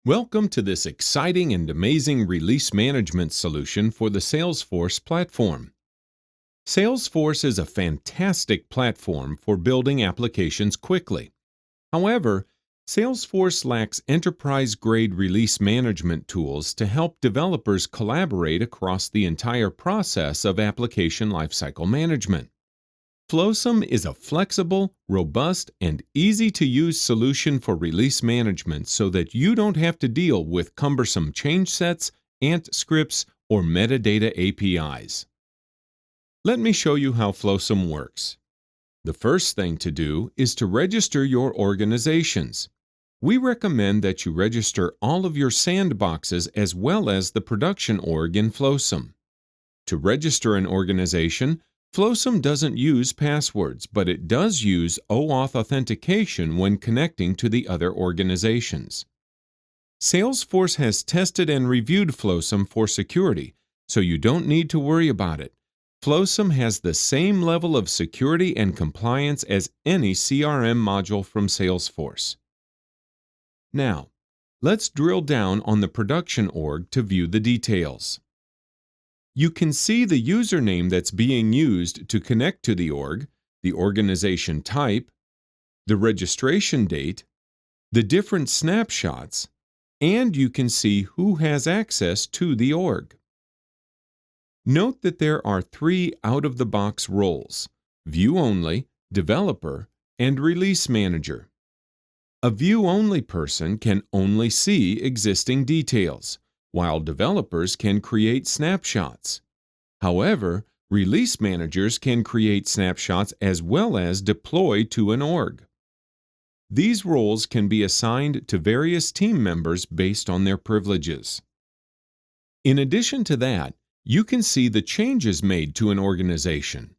Welcome to this exciting and amazing release management solution for the Salesforce platform. Salesforce is a fantastic platform for building applications quickly. However, Salesforce lacks enterprise-grade release management tools to help developers collaborate across the entire process of application lifecycle management. Flosum is a flexible, robust, and easy-to-use solution for release management so that you don't have to deal with cumbersome change sets, ant scripts, or metadata APIs. Let me show you how Flosum works. The first thing to do is to register your organizations. We recommend that you register all of your sandboxes as well as the production org in Flosum. To register an organization, Flosum doesn't use passwords, but it does use OAuth authentication when connecting to the other organizations. Salesforce has tested and reviewed Flosum for security, so you don't need to worry about it. Flosum has the same level of security and compliance as any CRM module from Salesforce. Now, let's drill down on the production org to view the details. You can see the username that's being used to connect to the org, the organization type, the registration date, the different snapshots, and you can see who has access to the org. Note that there are three out-of-the-box roles: View-Only, Developer, and Release Manager. A view-only person can only see existing details, while developers can create snapshots. However, release managers can create snapshots as well as deploy to an org. These roles can be assigned to various team members based on their privileges. In addition to that, you can see the changes made to an organization.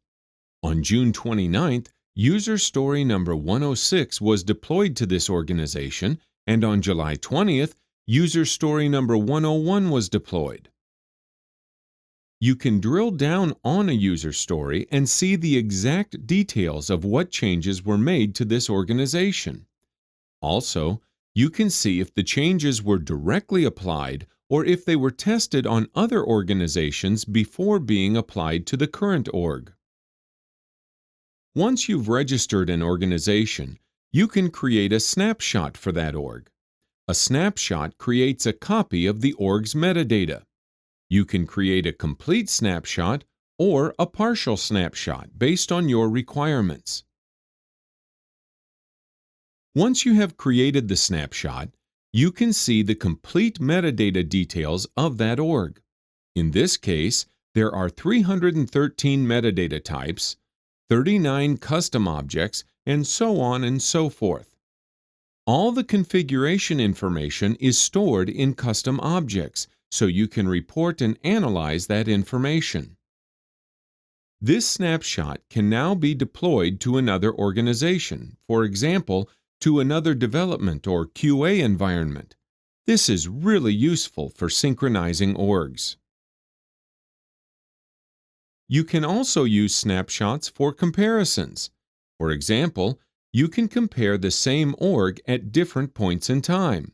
On June 29th, user story number 106 was deployed to this organization, and on July 20th, user story number 101 was deployed. You can drill down on a user story and see the exact details of what changes were made to this organization. Also, you can see if the changes were directly applied or if they were tested on other organizations before being applied to the current org. Once you've registered an organization, you can create a snapshot for that org. A snapshot creates a copy of the org's metadata. You can create a complete snapshot or a partial snapshot based on your requirements. Once you have created the snapshot, you can see the complete metadata details of that org. In this case, there are 313 metadata types, 39 custom objects, and so on and so forth. All the configuration information is stored in custom objects, so you can report and analyze that information. This snapshot can now be deployed to another organization, for example, to another development or QA environment. This is really useful for synchronizing orgs. You can also use snapshots for comparisons. For example, you can compare the same org at different points in time.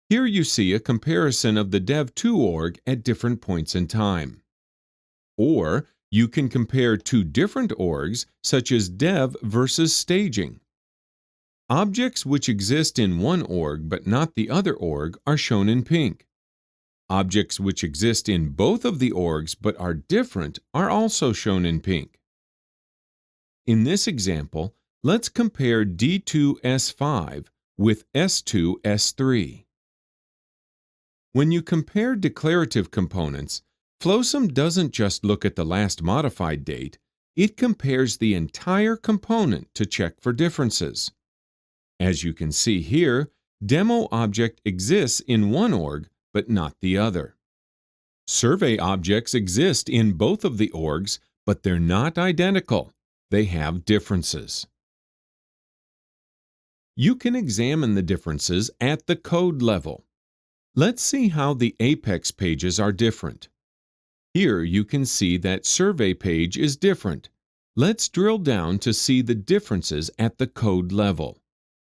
Here you see a comparison of the Dev2 org at different points in time. Or you can compare two different orgs, such as Dev versus Staging. Objects which exist in one org but not the other org are shown in pink. Objects which exist in both of the orgs but are different are also shown in pink. In this example, let's compare D2S5 with S2S3. When you compare declarative components, Flosum doesn't just look at the last modified date, it compares the entire component to check for differences. As you can see here, Demo object exists in one org but not the other. Survey objects exist in both of the orgs, but they're not identical. They have differences. You can examine the differences at the code level. Let's see how the Apex pages are different. Here you can see that survey page is different. Let's drill down to see the differences at the code level.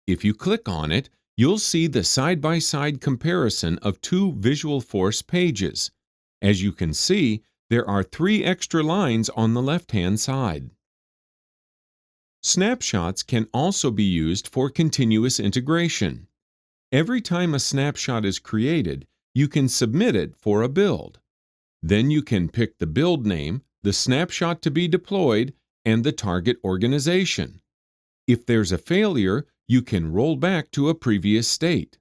If you click on it, you'll see the side-by-side comparison of two Visualforce pages. As you can see, there are 3 extra lines on the left-hand side. Snapshots can also be used for continuous integration. Every time a snapshot is created, you can submit it for a build. Then you can pick the build name, the snapshot to be deployed, and the target organization. If there's a failure, you can roll back to a previous state.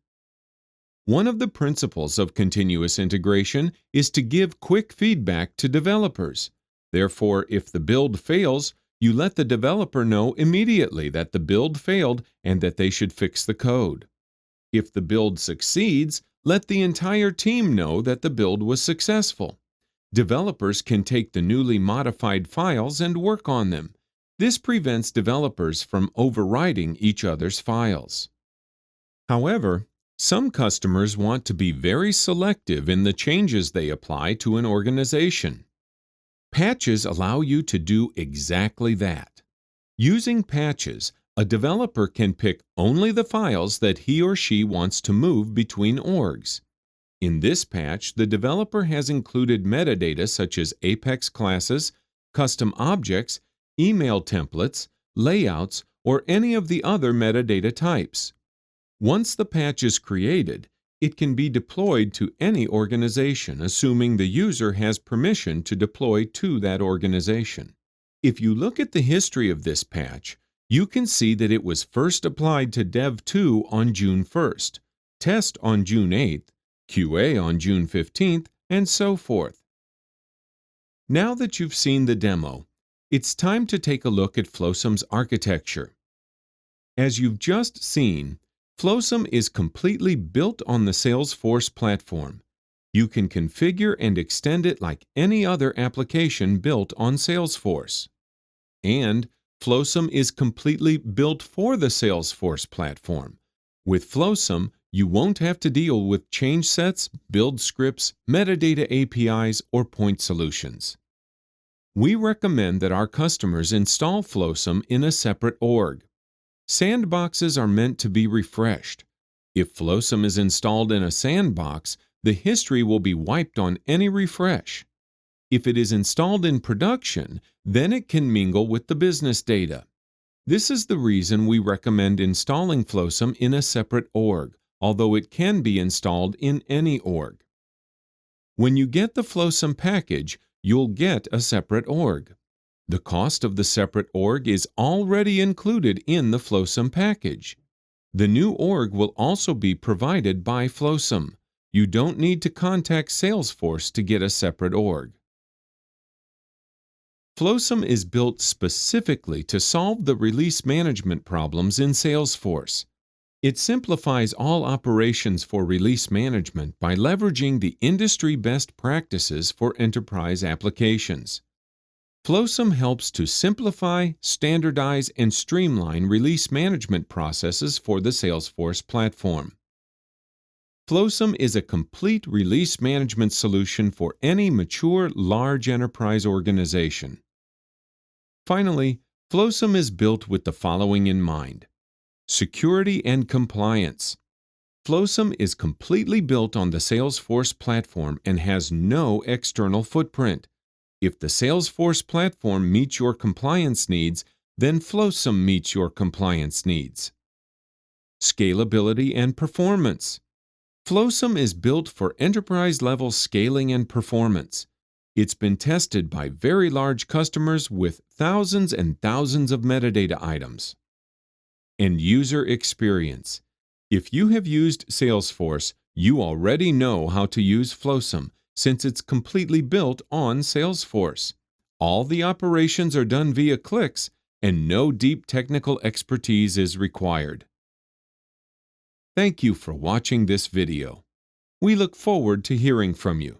One of the principles of continuous integration is to give quick feedback to developers. Therefore, if the build fails, you let the developer know immediately that the build failed and that they should fix the code. If the build succeeds, let the entire team know that the build was successful. Developers can take the newly modified files and work on them. This prevents developers from overwriting each other's files. However, some customers want to be very selective in the changes they apply to an organization. Patches allow you to do exactly that. Using patches, a developer can pick only the files that he or she wants to move between orgs. In this patch, the developer has included metadata such as Apex classes, custom objects, email templates, layouts, or any of the other metadata types. Once the patch is created, it can be deployed to any organization, assuming the user has permission to deploy to that organization. If you look at the history of this patch, you can see that it was first applied to Dev 2 on June 1st, Test on June 8th, QA on June 15th, and so forth. Now that you've seen the demo, it's time to take a look at Flosum's architecture. As you've just seen, Flosum is completely built on the Salesforce platform. You can configure and extend it like any other application built on Salesforce. And Flosum is completely built for the Salesforce platform. With Flosum, you won't have to deal with change sets, build scripts, metadata APIs, or point solutions. We recommend that our customers install Flosum in a separate org. Sandboxes are meant to be refreshed. If Flosum is installed in a sandbox, the history will be wiped on any refresh. If it is installed in production, then it can mingle with the business data. This is the reason we recommend installing Flosum in a separate org, although it can be installed in any org. When you get the Flosum package, you'll get a separate org. The cost of the separate org is already included in the Flosum package. The new org will also be provided by Flosum. You don't need to contact Salesforce to get a separate org. Flosum is built specifically to solve the release management problems in Salesforce. It simplifies all operations for release management by leveraging the industry best practices for enterprise applications. Flosum helps to simplify, standardize, and streamline release management processes for the Salesforce platform. Flosum is a complete release management solution for any mature, large enterprise organization. Finally, Flosum is built with the following in mind: security and compliance. Flosum is completely built on the Salesforce platform and has no external footprint. If the Salesforce platform meets your compliance needs, then Flosum meets your compliance needs. Scalability and performance. Flosum is built for enterprise-level scaling and performance. It's been tested by very large customers with thousands and thousands of metadata items. And user experience. If you have used Salesforce, you already know how to use Flosum, since it's completely built on Salesforce. All the operations are done via clicks, and no deep technical expertise is required. Thank you for watching this video. We look forward to hearing from you.